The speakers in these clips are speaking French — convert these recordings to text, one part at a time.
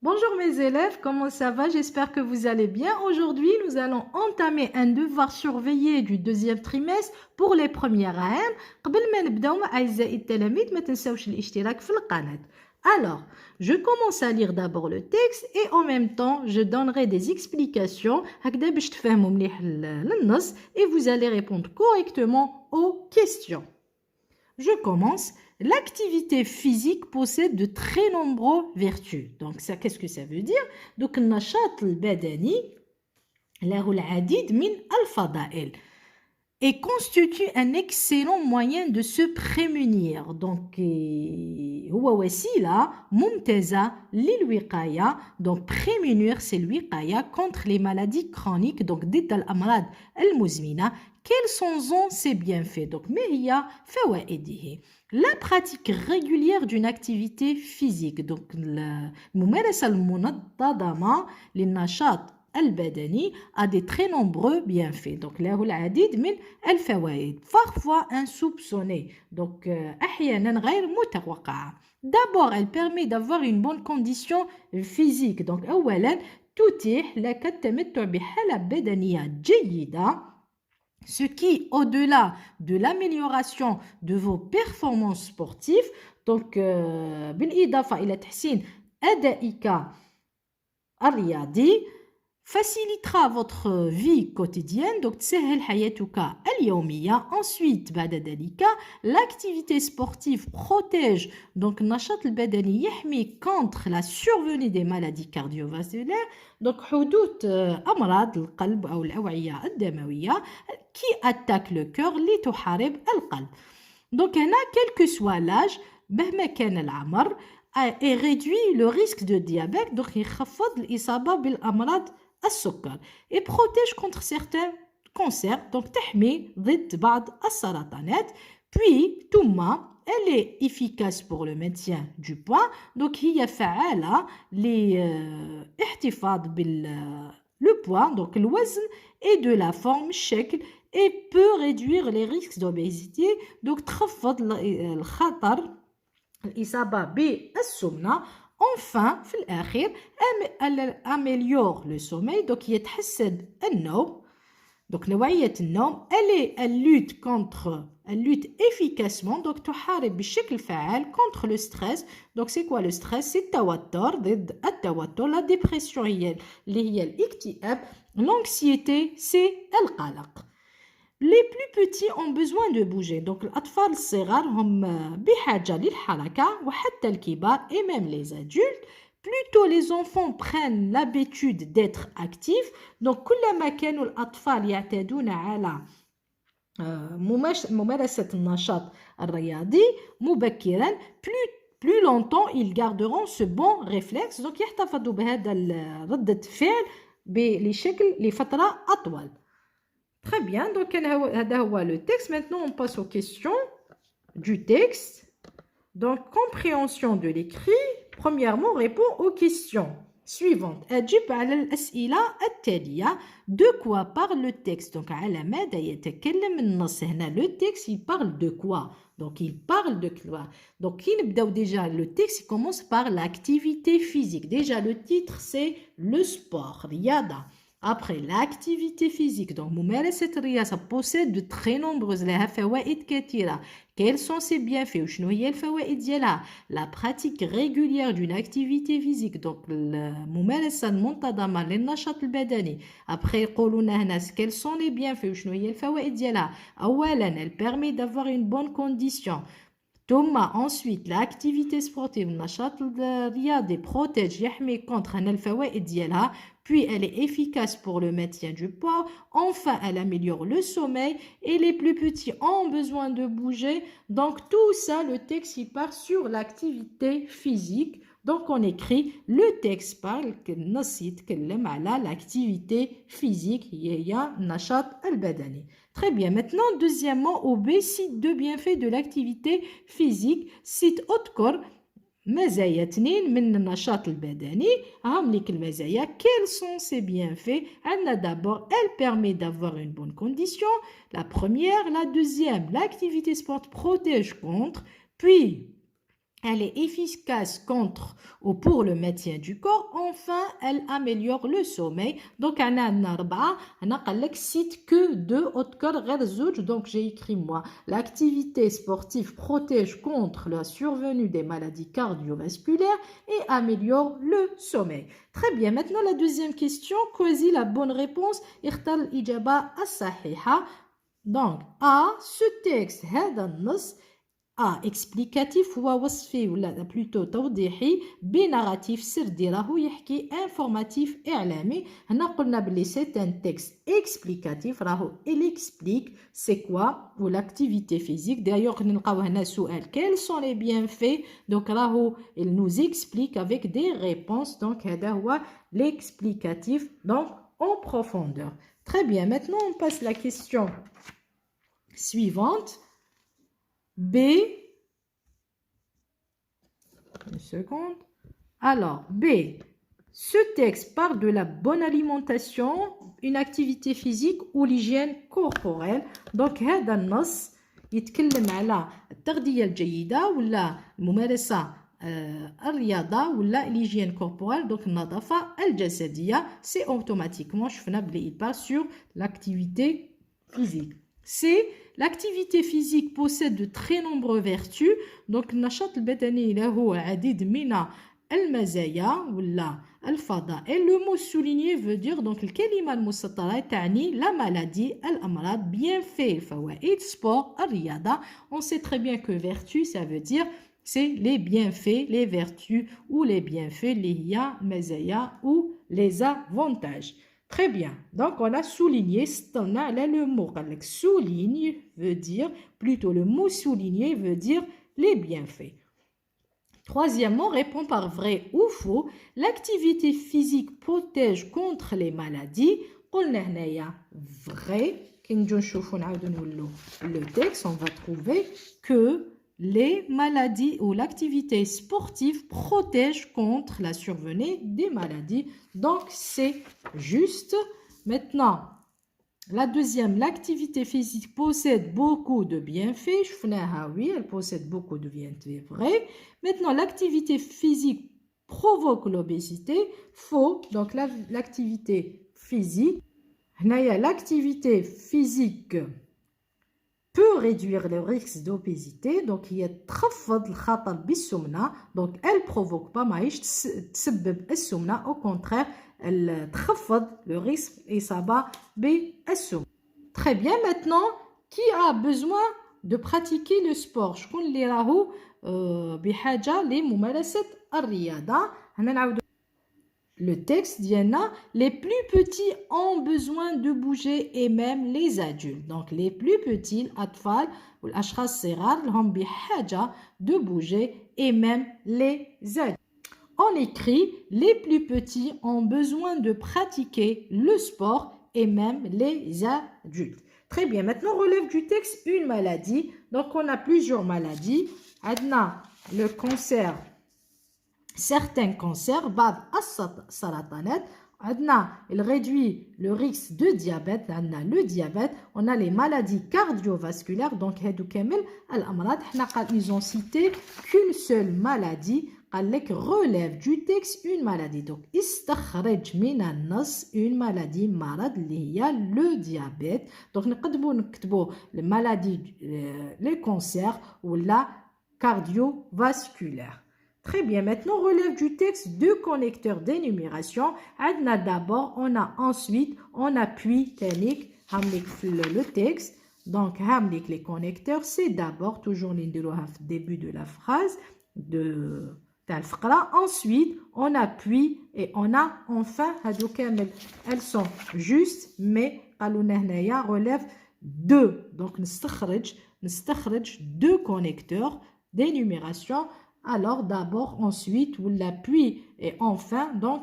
Bonjour mes élèves, comment ça va? J'espère que vous allez bien. Aujourd'hui, nous allons entamer un devoir surveillé du deuxième trimestre pour les premières عام. قبل ما نبداو أعزائي التلاميذ ما تنساوش الاشتراك في القناة. Alors, je commence à lire d'abord le texte et en même temps, je donnerai des explications هكذا باش تفهموا مليح النص et vous allez répondre correctement aux questions. Je commence. L'activité physique possède de très nombreuses vertus. Donc, ça, qu'est-ce que ça veut dire? Donc, النشاط البدني له العديد من الفضائل et constitue un excellent moyen de se prémunir. Donc, هو وسيلة ممتازة للوقاية. Donc, prémunir, c'est الوقاية contre les maladies chroniques. Donc, ضد الأمراض المزمنة. Quels sont ses bienfaits? Donc, ما هي فوائده? La pratique régulière d'une activité physique. Donc, الممارسة المنتظمة للنشاط البدني a des très nombreux bienfaits. Donc, له العديد من الفوائد. Parfois insoupçonnées. Donc, أحيانا غير متوقعة. D'abord, elle permet d'avoir une bonne condition physique. Donc, أولا تتيح لك التمتع بحالة بدنية جيدة. Ce qui, au-delà de l'amélioration de vos performances sportives, donc, بالإضافة إلى تحسين أدائك الرياضي, facilitera votre vie quotidienne. Donc, تسهل حياتك اليومية. Ensuite, بعد ذلك, l'activité sportive protège. Donc, النشاط البدني يحمي contre la survenue des maladies cardiovasculaires. Donc, حدوث أمراض القلب أو الأوعية الدموية qui attaque le cœur لتحارب القلب. Donc, هنا quel que soit l'âge, مهما كان العمر, et réduit le risque de diabète. Donc, يخفض الإصابة بالأمراض السكر et protège contre certains cancers. Donc, تحمي ضد بعض السرطانات. Puis, ثم, elle est efficace pour le maintien du poids. Donc, هي فعالة لاحتفاظ le poids, donc الوزن et de la forme الشكل, et peut réduire les risques d'obésité. Donc, تخفض الخطر الإصابة بالسمنة. Enfin, في الأخير, elle améliore le sommeil. Donc, يتحسن النوم. Donc, نوعية النوم, elle lutte efficacement. Donc, تحارب بشكل فعال contre le stress. Donc, c'est quoi le stress? C'est التوتر, ضد التوتر. La dépression اللي هي الاكتئاب. L'anxiété, c'est القلق. Les plus petits ont besoin de bouger. Donc, الأطفال الصغار هم بحاجة للحركة وحتى الكبار et même les adultes. Plutôt les enfants prennent l'habitude d'être actifs. Donc, كلما كانوا الأطفال يعتادون على ممارسة النشاط الرياضي مبكرا, plus longtemps ils garderont ce bon réflexe. Donc, يحتفظوا بهذا ردة فعل بشكل لفترة أطول. Très bien, donc هذا هو le texte. Maintenant, on passe aux questions du texte. Donc, compréhension de l'écrit. Premièrement, on répond aux questions suivantes. أجب على الأسئلة التالية. De quoi parle le texte? Donc, على ماذا يتكلم النص هنا? Le texte, il parle de quoi? Donc, il parle de quoi? Donc, qui نبداو déjà? Le texte, il commence par l'activité physique. Déjà, le titre, c'est le sport, رياضة. Après, l'activité physique. Donc, ممارسة الرياضة possède de très nombreuses لها فوائد كثيرة. Quels sont ses bienfaits? وشنو هي الفوائد ديالها? La pratique régulière d'une activité physique. Donc, الممارسة المنتظمة للنشاط البدني. Après, يقولون هنا quels sont les bienfaits? وشنو هي الفوائد ديالها? أولاً, elle permet d'avoir une bonne condition. ثم ensuite l'activité sportive النشاط الرياضي protège يحمي contre هنا الفوائد ديالها. Puis elle est efficace pour le maintien du poids. Enfin, elle améliore le sommeil et les plus petits ont besoin de bouger. Donc tout ça, le texte il part sur l'activité physique. Donc on écrit le texte parle النص يتكلم على l'activité physique هي النشاط البدني. Très bien. Maintenant, deuxièmement, au B, cite deux bienfaits de l'activité physique. Cite أذكر مزايا 2 من النشاط البدني. هم لك المزايا. Quels sont ses bienfaits? عندنا d'abord, elle permet d'avoir une bonne condition. La première, la deuxième, l'activité sport protège contre. Puis, elle est efficace contre ou pour le maintien du corps. Enfin, elle améliore le sommeil. Donc, on a cite que deux autres corps. Donc, j'ai écrit moi. L'activité sportive protège contre la survenue des maladies cardiovasculaires et améliore le sommeil. Très bien. Maintenant, la deuxième question. Choisis la bonne réponse. اختر الإجابة الصحيحة. Donc, A, ce texte, هذا النص explicatif هو وصفي ولا plutôt توضيحي. B narratif سردي راهو يحكي. informatif إعلامي. هنا قلنا بلي c'est un texte explicatif راهو il explique c'est quoi ou l'activité physique. D'ailleurs نلقاو هنا سؤال quels sont les bienfaits. Donc راهو il nous explique avec des réponses. Donc هذا هو l'explicatif donc en profondeur. Très bien, maintenant on passe la question suivante. B, une seconde. Alors, B, ce texte parle de la bonne alimentation, une activité physique ou l'hygiène corporelle. Donc, هذا النص يتكلم على التغذية الجيدة ولا الممارسة الرياضة ولا l'hygiène corporelle. Donc, النظافة الجسدية. C'est automatiquement, شفنا بلي il parle sur l'activité physique. C'est l'activité physique possède de très nombreuses vertus. Donc, النشاط البدني له العديد من المزايا ولا الفضائل. Le mot souligné veut dire donc الكلمة المسطرة تعني la maladie, الأمراض, bienfait, الفوائد, sport, الرياضة. On sait très bien que vertu, ça veut dire c'est les bienfaits, les vertus ou les bienfaits, les هي المزايا ou les avantages. Très bien. Donc, on a souligné, le mot souligne veut dire, plutôt le mot souligné veut dire les bienfaits. Troisièmement, répond par vrai ou faux. L'activité physique protège contre les maladies. Vrai. Le texte, on va trouver que les maladies ou l'activité sportive protège contre la survenue des maladies. Donc, c'est juste. Maintenant, la deuxième, l'activité physique possède beaucoup de bienfaits. Oui, elle possède beaucoup de bienfaits. Vrai. Maintenant, l'activité physique provoque l'obésité. Faux. Donc, l'activité physique. L'activité physique peut réduire le risque d'obésité. Donc, il y a تخفض الخطر بالسمنة. Donc, elle provoque pas ماهيش تسبب السمنة. Au contraire, elle تخفض le risque إصابة بالسمنة. Très bien. Maintenant, qui a besoin de pratiquer le sport? شكون اللي راهو بحاجة لممارسة الرياضة. هنا نعاود le texte ديالنا les plus petits ont besoin de bouger et même les adultes. Donc les plus petits الأطفال والأشخاص الصغار لهم بحاجة de bouger et même les adultes. On écrit les plus petits ont besoin de pratiquer le sport et même les adultes. Très bien. Maintenant, on relève du texte une maladie. Donc on a plusieurs maladies. عندنا le cancer. Certains cancers, بعض السرطانات. Il réduit le risque de diabète. Le diabète. On a les maladies cardiovasculaires. Donc, ils ont cité qu'une seule maladie. Relève du texte une maladie. Donc, استخرج من النص une maladie مرض اللي هي le diabète. Donc, نقدروا نكتبوا les maladies, les cancers ou la cardiovasculaire. Très bien, maintenant on relève du texte deux connecteurs d'énumération. D'abord, on a ensuite, on appuie technique, le texte. Donc, les connecteurs, c'est d'abord, toujours le début de la phrase, ensuite, on appuie et on a enfin, elles sont justes, mais relève deux. Donc, نستخرج deux connecteurs d'énumération. Alors, d'abord, ensuite, ou l'appui et enfin, donc,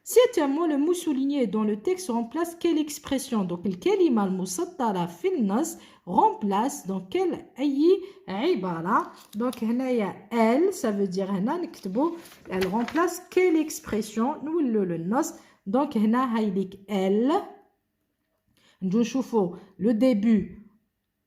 c'est un mot, le mot souligné dans le texte remplace quelle expression? Donc, le kalima al-musattara fil nas remplace donc quelle ibara? Donc, elle, ça veut dire elle remplace quelle expression? Nous, le nas. Donc, elle, le début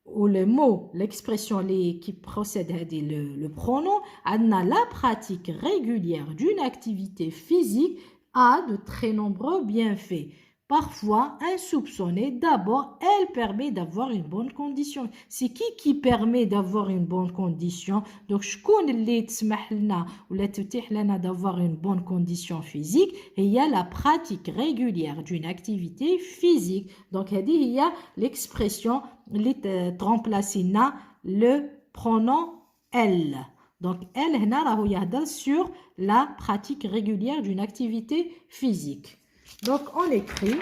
ou le mot, l'expression qui procède à le pronom, la pratique régulière d'une activité physique a de très nombreux bienfaits. Parfois insoupçonnée, d'abord, elle permet d'avoir une bonne condition. C'est qui permet d'avoir une bonne condition? Donc, شكون اللي تسمح لنا ولا تتيح لنا d'avoir une bonne condition physique? Et il y a la pratique régulière d'une activité physique. Donc, il y a l'expression اللي remplacer na le pronom elle. Donc, elle هنا راهو يهضر sur la pratique régulière d'une activité physique. Donc, on écrit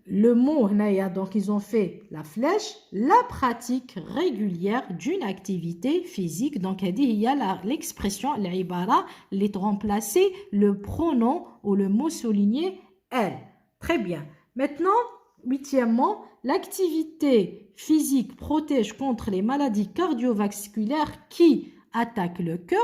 le mot, donc ils ont fait la flèche, la pratique régulière d'une activité physique. Donc, il y a l'expression, l'ibara, les remplacer le pronom ou le mot souligné elle. Très bien. Maintenant, huitièmement, l'activité physique protège contre les maladies cardiovasculaires qui attaque le cœur.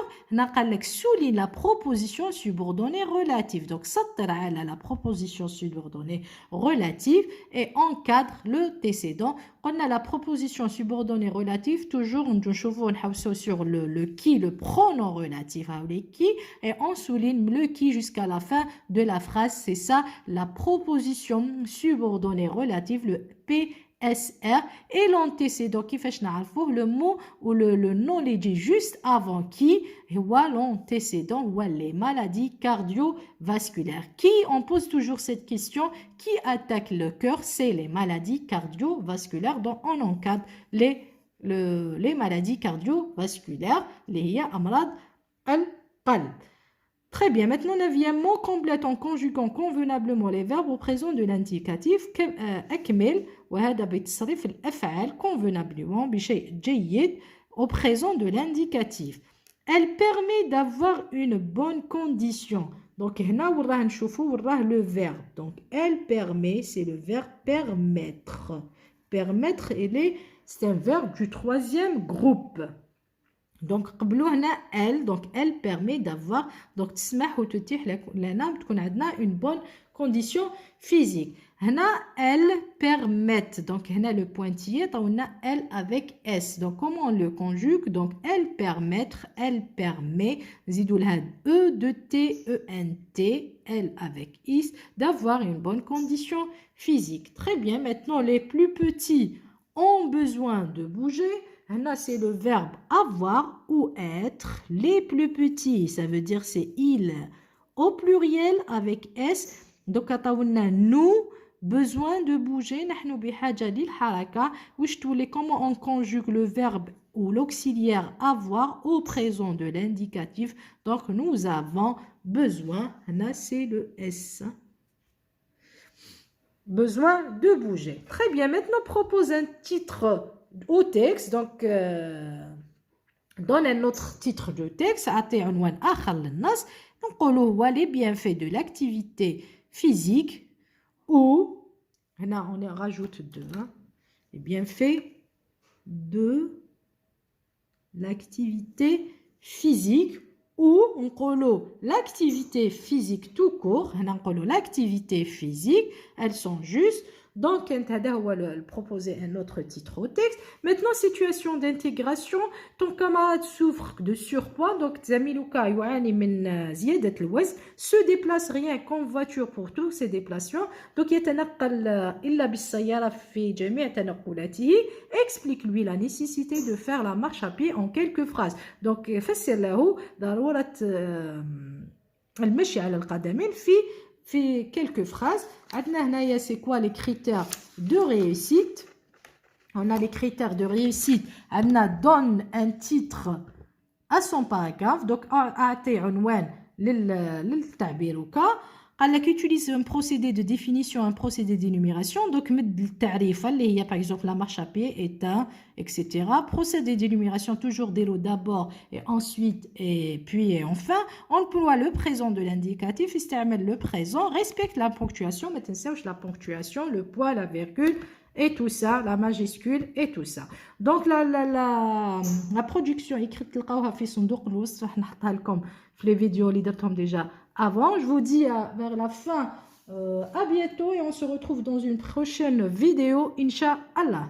Souligne la proposition subordonnée relative. Donc, la proposition subordonnée relative et encadre l'antécédent. On a la proposition subordonnée relative, toujours sur le qui, le pronom relatif, qui, et on souligne le qui jusqu'à la fin de la phrase. C'est ça, la proposition subordonnée relative, le PSR, et l'antécédent qui fait le mot ou le nom les dit juste avant qui, et l'antécédent ou les maladies cardiovasculaires. Qui, on pose toujours cette question, qui attaque le cœur? C'est les maladies cardiovasculaires. Donc on encadre les maladies cardiovasculaires, les amrad al-qalb. Très bien, maintenant, neuvièmement, complète en conjuguant convenablement les verbes au présent de l'indicatif. أكمل وهذا بتصريف الأفعال convenablement بشيء جيد au présent de l'indicatif. Elle permet d'avoir une bonne condition. Donc, هنا وراه نشوفوا وراه le verbe. Donc, elle permet, c'est le verbe permettre. Permettre, c'est un verbe du troisième groupe. Donc, elle permet d'avoir, donc, une bonne condition physique. Elle permet, donc, le pointillé, elle avec S. Donc, comment on le conjugue? Donc, elle permettre, elle permet, E de T, E, N, T, elle avec is, d'avoir une bonne condition physique. Très bien, maintenant, les plus petits ont besoin de bouger. Là, c'est le verbe avoir ou être. Les plus petits, ça veut dire c'est il au pluriel avec S. Donc, nous, besoin de bouger. Comment on conjugue le verbe ou l'auxiliaire avoir au présent de l'indicatif. Donc, nous avons besoin. Là, c'est le S. Besoin de bouger. Très bien. Maintenant, propose un titre au texte. Donc, donne un autre titre de texte. Donc, les bienfaits de l'activité physique ou, là, on rajoute deux, les bienfaits de l'activité physique ou l'activité physique tout court. L'activité physique, elles sont justes. Donc, on va proposer un autre titre au texte. Maintenant, situation d'intégration. Ton camarade souffre de surpoids. Donc, Zamilouka se déplace rien qu'en voiture pour tous ses déplacements. Donc, explique-lui la nécessité de faire la marche à pied en quelques phrases. Donc, المشي على القدمين في quelques phrases. C'est quoi les critères de réussite? On a les critères de réussite. Anna donne un titre à son paragraphe. Donc, أعطي عنوان للتعبير وكا. قال لك utilise un procédé de définition, un procédé d'énumération. Donc, مد التعريف اللي هي par exemple la marche à pied est un, etc. Procédé d'énumération, toujours des lots d'abord et ensuite et puis et enfin. On emploie le présent de l'indicatif, استعمل le présent, respecte la ponctuation, ما تنساوش la ponctuation, le point, la virgule et tout ça, la majuscule et tout ça. Donc, la production écrite تلقاوها في صندوق الوصف راح نحطها لكم في les vidéos اللي درتهم déjà avant. Je vous dis vers la fin À bientôt et on se retrouve dans une prochaine vidéo, Inch'Allah.